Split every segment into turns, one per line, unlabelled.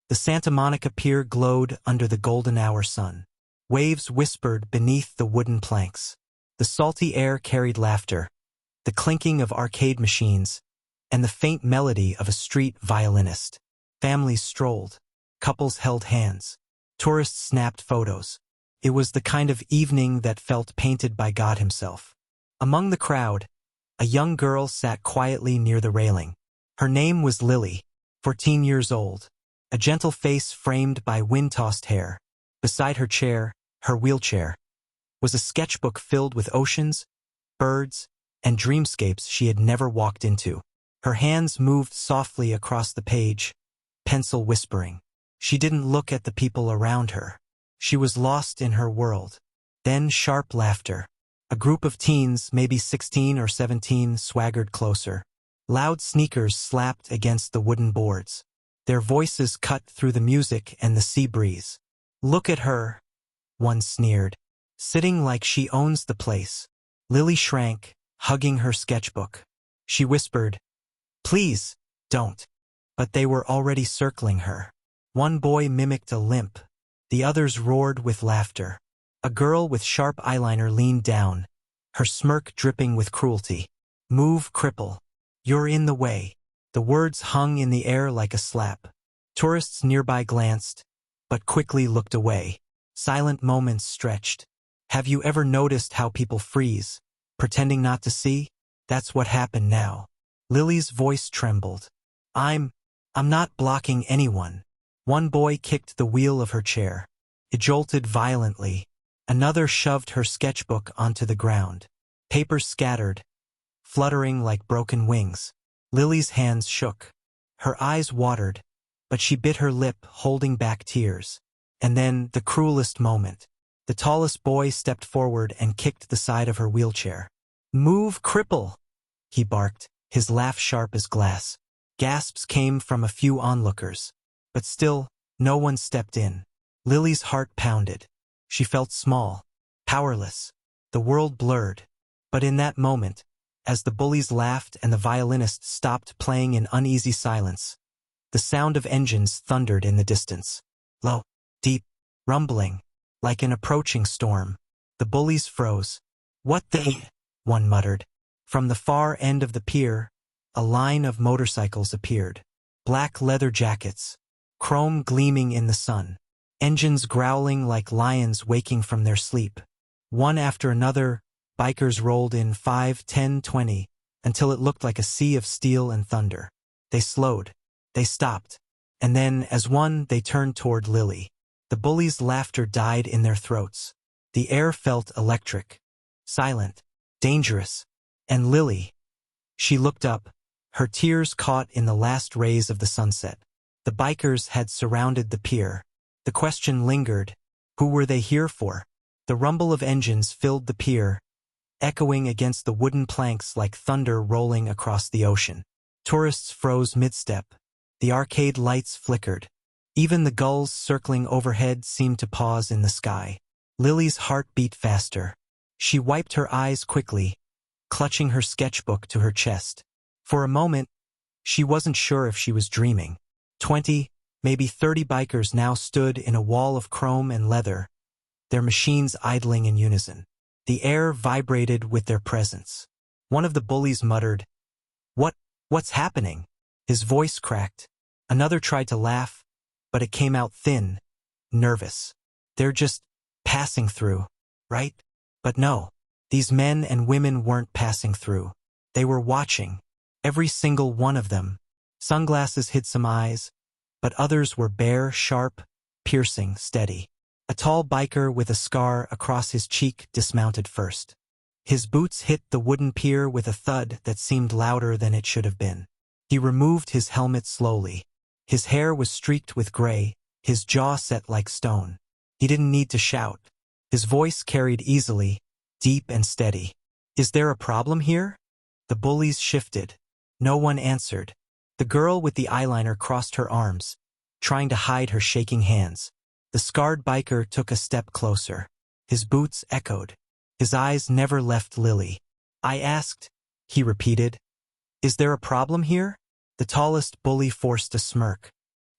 The Santa Monica Pier glowed under the golden hour sun. Waves whispered beneath the wooden planks. The salty air carried laughter, the clinking of arcade machines, and the faint melody of a street violinist. Families strolled. Couples held hands. Tourists snapped photos. It was the kind of evening that felt painted by God himself. Among the crowd, a young girl sat quietly near the railing. Her name was Lily, 14 years old, a gentle face framed by wind-tossed hair. Beside her chair, her wheelchair, was a sketchbook filled with oceans, birds, and dreamscapes she had never walked into. Her hands moved softly across the page, pencil whispering. She didn't look at the people around her. She was lost in her world. Then sharp laughter. A group of teens, maybe 16 or 17, swaggered closer. Loud sneakers slapped against the wooden boards. Their voices cut through the music and the sea breeze. "Look at her," one sneered, "sitting like she owns the place." Lily shrank, hugging her sketchbook. She whispered, "Please, don't." But they were already circling her. One boy mimicked a limp. The others roared with laughter. A girl with sharp eyeliner leaned down, her smirk dripping with cruelty. "Move, cripple. You're in the way." The words hung in the air like a slap. Tourists nearby glanced, but quickly looked away. Silent moments stretched. Have you ever noticed how people freeze, pretending not to see? That's what happened now. Lily's voice trembled. I'm not blocking anyone." One boy kicked the wheel of her chair. It jolted violently. Another shoved her sketchbook onto the ground. Papers scattered, fluttering like broken wings. Lily's hands shook. Her eyes watered, but she bit her lip, holding back tears. And then, the cruelest moment. The tallest boy stepped forward and kicked the side of her wheelchair. "Move, cripple!" he barked, his laugh sharp as glass. Gasps came from a few onlookers. But still, no one stepped in. Lily's heart pounded. She felt small, powerless. The world blurred. But in that moment, as the bullies laughed and the violinist stopped playing in uneasy silence, the sound of engines thundered in the distance. Low, deep, rumbling, like an approaching storm. The bullies froze. "What the?" one muttered. From the far end of the pier, a line of motorcycles appeared. Black leather jackets, chrome gleaming in the sun. Engines growling like lions waking from their sleep. One after another, bikers rolled in 5, 10, 20, until it looked like a sea of steel and thunder. They slowed. They stopped. And then, as one, they turned toward Lily. The bullies' laughter died in their throats. The air felt electric, silent, dangerous. And Lily, she looked up, her tears caught in the last rays of the sunset. The bikers had surrounded the pier. The question lingered, who were they here for? The rumble of engines filled the pier, echoing against the wooden planks like thunder rolling across the ocean. Tourists froze mid-step. The arcade lights flickered. Even the gulls circling overhead seemed to pause in the sky. Lily's heart beat faster. She wiped her eyes quickly, clutching her sketchbook to her chest. For a moment, she wasn't sure if she was dreaming. 20, maybe 30 bikers now stood in a wall of chrome and leather, their machines idling in unison. The air vibrated with their presence. One of the bullies muttered, What's happening?" His voice cracked. Another tried to laugh, but it came out thin, nervous. "They're just passing through, right?" But no, these men and women weren't passing through. They were watching, every single one of them. Sunglasses hid some eyes, but others were bare, sharp, piercing, steady. A tall biker with a scar across his cheek dismounted first. His boots hit the wooden pier with a thud that seemed louder than it should have been. He removed his helmet slowly. His hair was streaked with gray, his jaw set like stone. He didn't need to shout. His voice carried easily, deep and steady. "Is there a problem here?" The bullies shifted. No one answered. The girl with the eyeliner crossed her arms, trying to hide her shaking hands. The scarred biker took a step closer. His boots echoed. His eyes never left Lily. "I asked," he repeated. "Is there a problem here?" The tallest bully forced a smirk.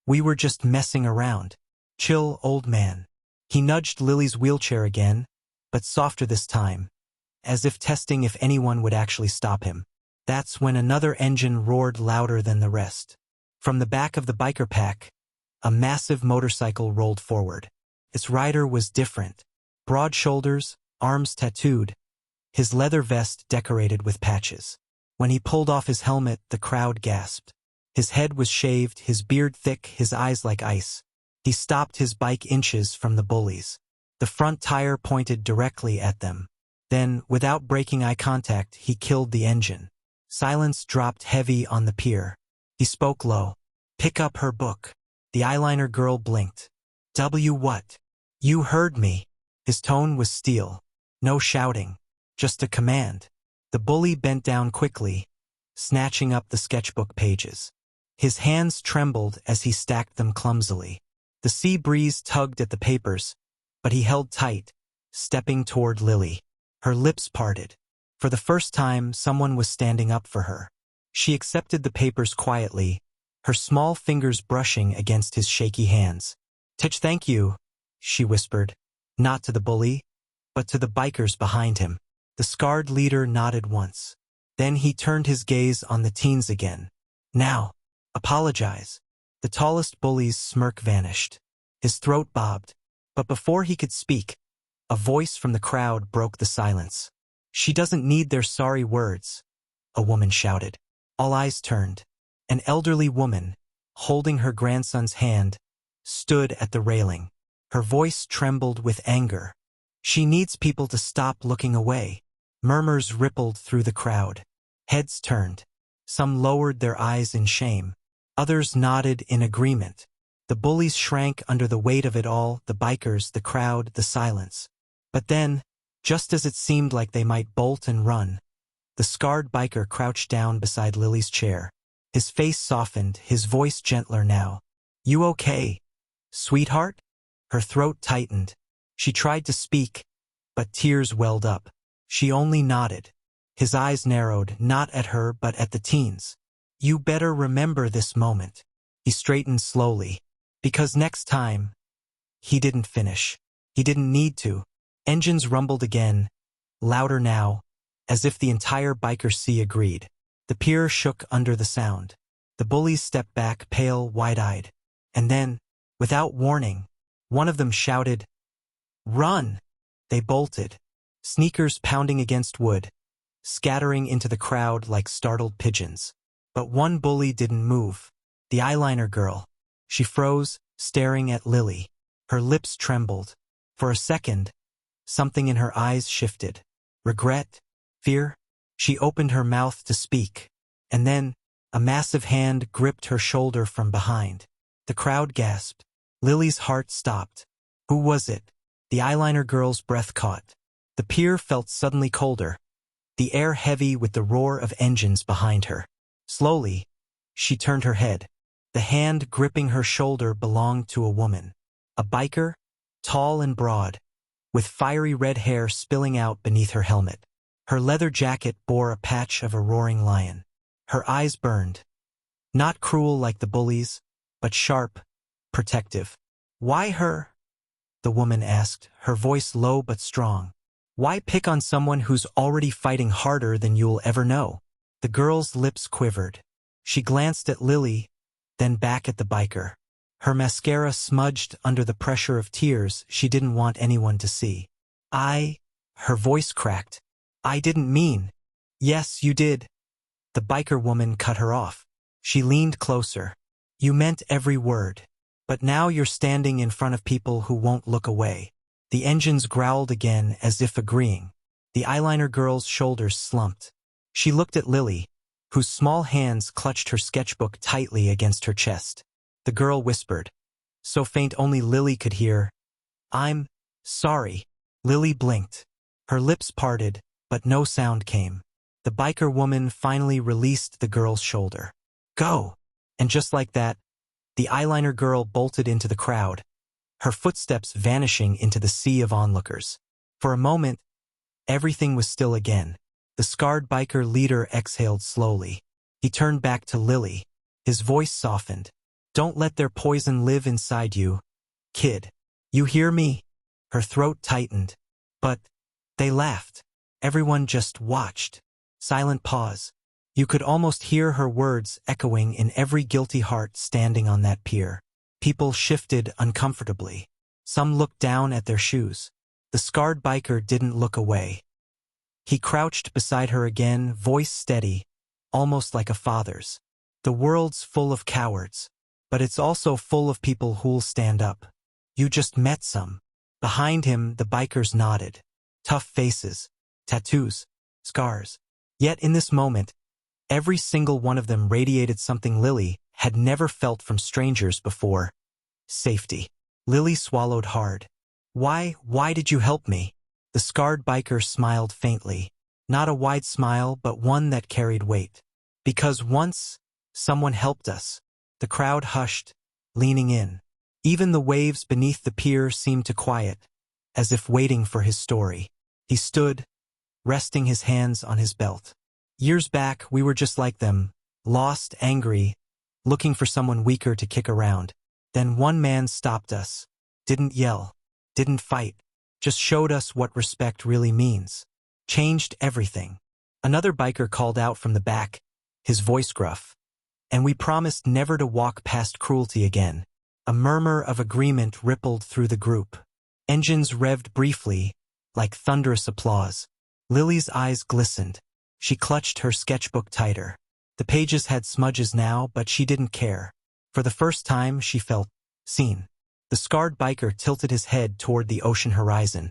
We were just messing around. Chill, old man. He nudged Lily's wheelchair again, but softer this time, as if testing if anyone would actually stop him. That's when another engine roared louder than the rest. From the back of the biker pack, a massive motorcycle rolled forward. Its rider was different. Broad shoulders, arms tattooed, his leather vest decorated with patches. When he pulled off his helmet, the crowd gasped. His head was shaved, his beard thick, his eyes like ice. He stopped his bike inches from the Bullies. The front tire pointed directly at them. Then, without breaking eye contact, he killed the engine. Silence dropped heavy on the pier. He spoke low. Pick up her book. The eyeliner girl blinked. What? You heard me. His tone was steel. No shouting. Just a command. The bully bent down quickly, snatching up the sketchbook pages. His hands trembled as he stacked them clumsily. The sea breeze tugged at the papers, but he held tight, stepping toward Lily. Her lips parted. For the first time, someone was standing up for her. She accepted the papers quietly, her small fingers brushing against his shaky hands. Thank you, she whispered, not to the bully, but to the bikers behind him. The scarred leader nodded once. Then he turned his gaze on the teens again. Now, apologize. The tallest bully's smirk vanished. His throat bobbed. But before he could speak, a voice from the crowd broke the silence. She doesn't need their sorry words, a woman shouted. All eyes turned. An elderly woman, holding her grandson's hand, stood at the railing. Her voice trembled with anger. She needs people to stop looking away. Murmurs rippled through the crowd. Heads turned. Some lowered their eyes in shame. Others nodded in agreement. The bullies shrank under the weight of it all, the bikers, the crowd, the silence. But then, just as it seemed like they might bolt and run, the scarred biker crouched down beside Lily's chair. His face softened, his voice gentler now. You okay, sweetheart? Her throat tightened. She tried to speak, but tears welled up. She only nodded. His eyes narrowed, not at her but at the teens. You better remember this moment. He straightened slowly. Because next time... He didn't finish. He didn't need to. Engines rumbled again, louder now, as if the entire biker sea agreed. The pier shook under the sound. The bullies stepped back, pale, wide-eyed. And then, without warning, one of them shouted, Run! They bolted, sneakers pounding against wood, scattering into the crowd like startled pigeons. But one bully didn't move. The eyeliner girl. She froze, staring at Lily. Her lips trembled. For a second, something in her eyes shifted. Regret? Fear? She opened her mouth to speak. And then, a massive hand gripped her shoulder from behind. The crowd gasped. Lily's heart stopped. Who was it? The eyeliner girl's breath caught. The pier felt suddenly colder, the air heavy with the roar of engines behind her. Slowly, she turned her head. The hand gripping her shoulder belonged to a woman. A biker, tall and broad, with fiery red hair spilling out beneath her helmet. Her leather jacket bore a patch of a roaring lion. Her eyes burned. Not cruel like the bullies, but sharp, protective. Why her? The woman asked, her voice low but strong. Why pick on someone who's already fighting harder than you'll ever know? The girl's lips quivered. She glanced at Lily, then back at the biker. Her mascara smudged under the pressure of tears she didn't want anyone to see. Her voice cracked. I didn't mean. Yes, you did. The biker woman cut her off. She leaned closer. You meant every word. But now you're standing in front of people who won't look away. The engines growled again as if agreeing. The eyeliner girl's shoulders slumped. She looked at Lily, whose small hands clutched her sketchbook tightly against her chest. The girl whispered, so faint only Lily could hear, I'm sorry. Lily blinked. Her lips parted, but no sound came. The biker woman finally released the girl's shoulder. Go! And just like that, the eyeliner girl bolted into the crowd, her footsteps vanishing into the sea of onlookers. For a moment, everything was still again. The scarred biker leader exhaled slowly. He turned back to Lily. His voice softened. Don't let their poison live inside you. Kid. You hear me? Her throat tightened. But they laughed. Everyone just watched. Silent pause. You could almost hear her words echoing in every guilty heart standing on that pier. People shifted uncomfortably. Some looked down at their shoes. The scarred biker didn't look away. He crouched beside her again, voice steady, almost like a father's. The world's full of cowards, but it's also full of people who'll stand up. You just met some. Behind him, the bikers nodded. Tough faces, tattoos, scars. Yet in this moment, every single one of them radiated something Lily had never felt from strangers before. Safety. Lily swallowed hard. Why did you help me? The scarred biker smiled faintly. Not a wide smile, but one that carried weight. Because once, someone helped us. The crowd hushed, leaning in. Even the waves beneath the pier seemed to quiet, as if waiting for his story. He stood, resting his hands on his belt. Years back, we were just like them, lost, angry, looking for someone weaker to kick around. Then one man stopped us. Didn't yell, didn't fight, just showed us what respect really means. Changed everything. Another biker called out from the back, his voice gruff. And we promised never to walk past Cruelty again. A murmur of agreement rippled through the group. Engines revved briefly, like thunderous applause. Lily's eyes glistened. She clutched her sketchbook tighter. The pages had smudges now, but she didn't care. For the first time, she felt seen. The scarred biker tilted his head toward the ocean horizon,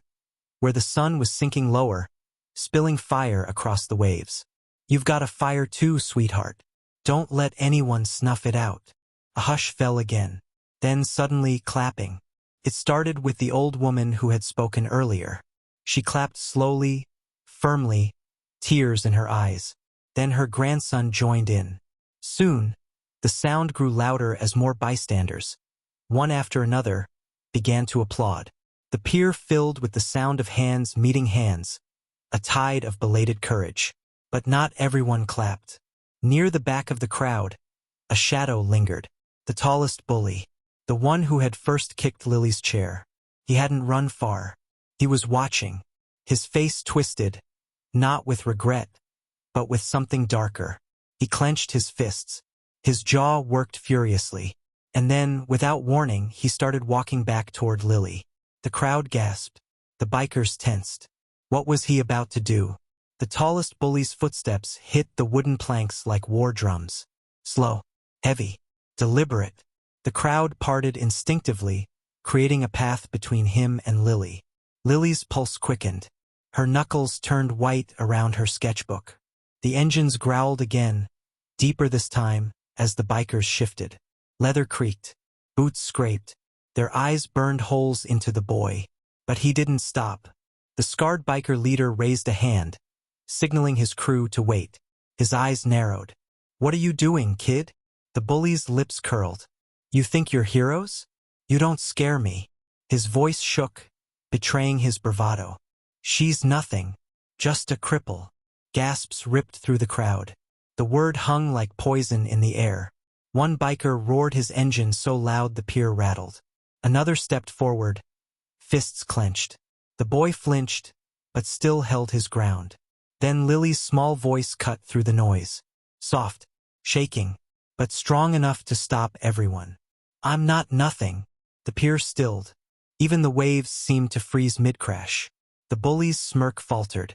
where the sun was sinking lower, spilling fire across the waves. You've got a fire too, sweetheart. Don't let anyone snuff it out. A hush fell again. Then suddenly clapping. It started with the old woman who had spoken earlier. She clapped slowly, firmly, tears in her eyes. Then her grandson joined in. Soon, the sound grew louder as more bystanders, one after another, began to applaud. The pier filled with the sound of hands meeting hands, a tide of belated courage. But not everyone clapped. Near the back of the crowd, a shadow lingered. The tallest bully. The one who had first kicked Lily's chair. He hadn't run far. He was watching. His face twisted, not with regret, but with something darker. He clenched his fists. His jaw worked furiously. And then, without warning, he started walking back toward Lily. The crowd gasped. The bikers tensed. What was he about to do? The tallest bully's footsteps hit the wooden planks like war drums. Slow, heavy, deliberate. The crowd parted instinctively, creating a path between him and Lily. Lily's pulse quickened. Her knuckles turned white around her sketchbook. The engines growled again, deeper this time, as the bikers shifted. Leather creaked. Boots scraped. Their eyes burned holes into the boy. But he didn't stop. The scarred biker leader raised a hand, signaling his crew to wait. His eyes narrowed. What are you doing, kid? The bully's lips curled. You think you're heroes? You don't scare me. His voice shook, betraying his bravado. She's nothing. Just a cripple. Gasps ripped through the crowd. The word hung like poison in the air. One biker roared his engine so loud the pier rattled. Another stepped forward, fists clenched. The boy flinched, but still held his ground. Then Lily's small voice cut through the noise. Soft, shaking, but strong enough to stop everyone. I'm not nothing. The pier stilled. Even the waves seemed to freeze mid-crash. The bully's smirk faltered.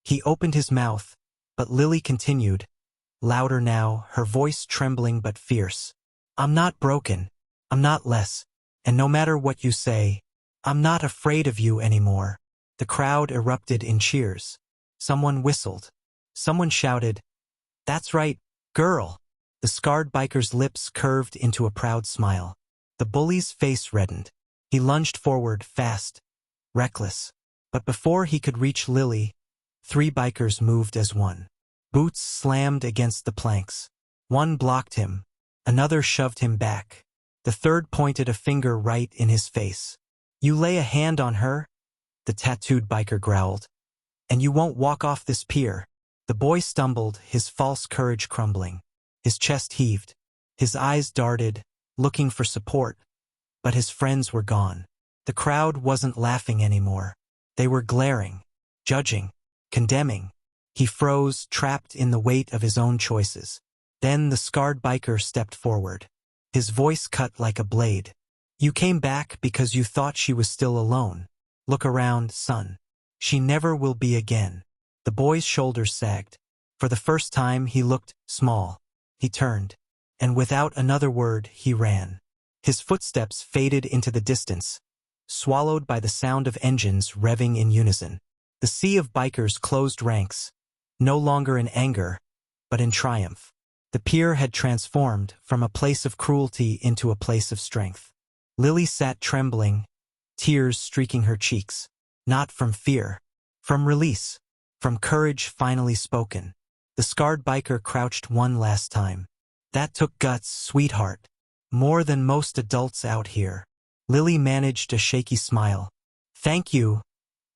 He opened his mouth, but Lily continued, louder now, her voice trembling but fierce. I'm not broken. I'm not less. And no matter what you say, I'm not afraid of you anymore. The crowd erupted in cheers. Someone whistled. Someone shouted, That's right, girl. The scarred biker's lips curved into a proud smile. The bully's face reddened. He lunged forward, fast, reckless. But before he could reach Lily, 3 bikers moved as one. Boots slammed against the planks. One blocked him. Another shoved him back. The third pointed a finger right in his face. You lay a hand on her? The tattooed biker growled. And you won't walk off this pier. The boy stumbled, his false courage crumbling. His chest heaved. His eyes darted, looking for support, but his friends were gone. The crowd wasn't laughing anymore. They were glaring, judging, condemning. He froze, trapped in the weight of his own choices. Then the scarred biker stepped forward. His voice cut like a blade. "You came back because you thought she was still alone. Look around, son. She never will be again." The boy's shoulders sagged. For the first time he looked small. He turned, and without another word he ran. His footsteps faded into the distance, swallowed by the sound of engines revving in unison. The sea of bikers closed ranks, no longer in anger, but in triumph. The pier had transformed from a place of cruelty into a place of strength. Lily sat trembling, tears streaking her cheeks. Not from fear, from release, from courage finally spoken. The scarred biker crouched one last time. "That took guts, sweetheart. More than most adults out here." Lily managed a shaky smile. "Thank you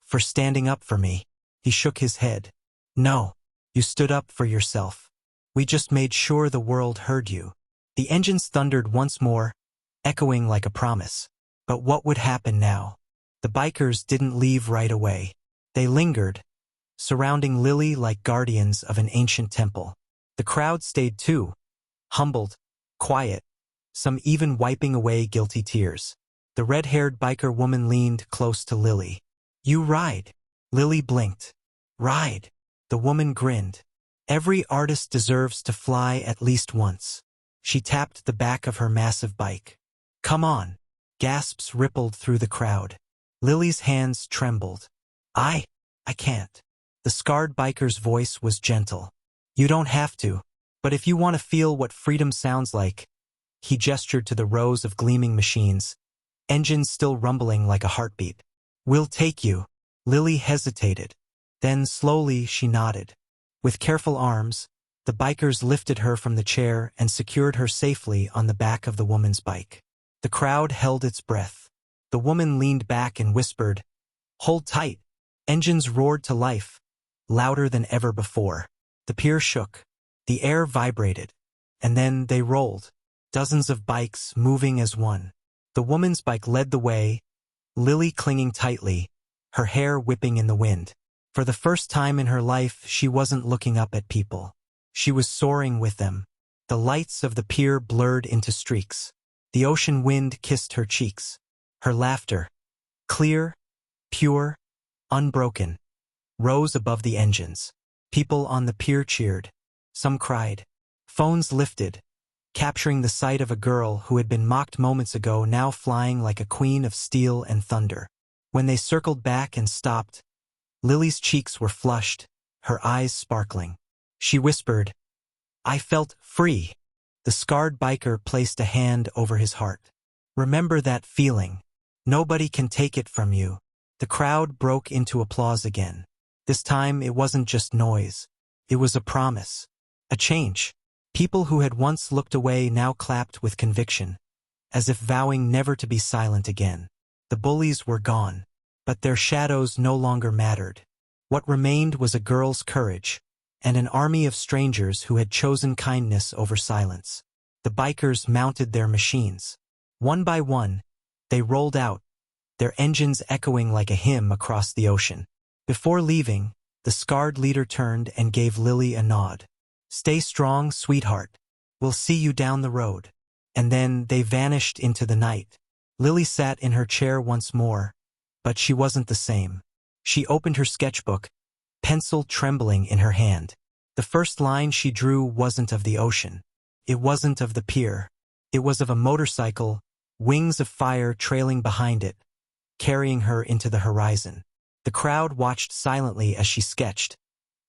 for standing up for me." He shook his head. "No, you stood up for yourself. We just made sure the world heard you." The engines thundered once more, echoing like a promise. But what would happen now? The bikers didn't leave right away. They lingered, surrounding Lily like guardians of an ancient temple. The crowd stayed too, humbled, quiet, some even wiping away guilty tears. The red-haired biker woman leaned close to Lily. "You ride." Lily blinked. "Ride." The woman grinned. "Every artist deserves to fly at least once." She tapped the back of her massive bike. "Come on." Gasps rippled through the crowd. Lily's hands trembled. I can't." The scarred biker's voice was gentle. "You don't have to, but if you want to feel what freedom sounds like." He gestured to the rows of gleaming machines, engines still rumbling like a heartbeat. "We'll take you." Lily hesitated. Then slowly she nodded. With careful arms, the bikers lifted her from the chair and secured her safely on the back of the woman's bike. The crowd held its breath. The woman leaned back and whispered, "Hold tight." Engines roared to life, louder than ever before. The pier shook. The air vibrated. And then they rolled, dozens of bikes moving as one. The woman's bike led the way, Lily clinging tightly, her hair whipping in the wind. For the first time in her life, she wasn't looking up at people. She was soaring with them. The lights of the pier blurred into streaks. The ocean wind kissed her cheeks. Her laughter, clear, pure, unbroken, rose above the engines. People on the pier cheered. Some cried. Phones lifted, capturing the sight of a girl who had been mocked moments ago now flying like a queen of steel and thunder. When they circled back and stopped, Lily's cheeks were flushed, her eyes sparkling. She whispered, "I felt free." The scarred biker placed a hand over his heart. "Remember that feeling. Nobody can take it from you." The crowd broke into applause again. This time it wasn't just noise. It was a promise. A change. People who had once looked away now clapped with conviction, as if vowing never to be silent again. The bullies were gone, but their shadows no longer mattered. What remained was a girl's courage, and an army of strangers who had chosen kindness over silence. The bikers mounted their machines. One by one, they rolled out, their engines echoing like a hymn across the ocean. Before leaving, the scarred leader turned and gave Lily a nod. "Stay strong, sweetheart. We'll see you down the road." And then they vanished into the night. Lily sat in her chair once more, but she wasn't the same. She opened her sketchbook, pencil trembling in her hand. The first line she drew wasn't of the ocean. It wasn't of the pier. It was of a motorcycle, wings of fire trailing behind it, carrying her into the horizon. The crowd watched silently as she sketched,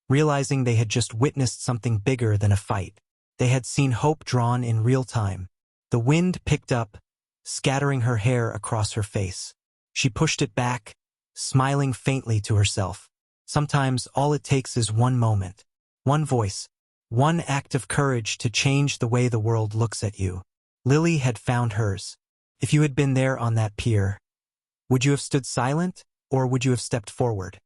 realizing they had just witnessed something bigger than a fight. They had seen hope drawn in real time. The wind picked up, scattering her hair across her face. She pushed it back, smiling faintly to herself. Sometimes all it takes is one moment, one voice, one act of courage to change the way the world looks at you. Lily had found hers. If you had been there on that pier, would you have stood silent, or would you have stepped forward?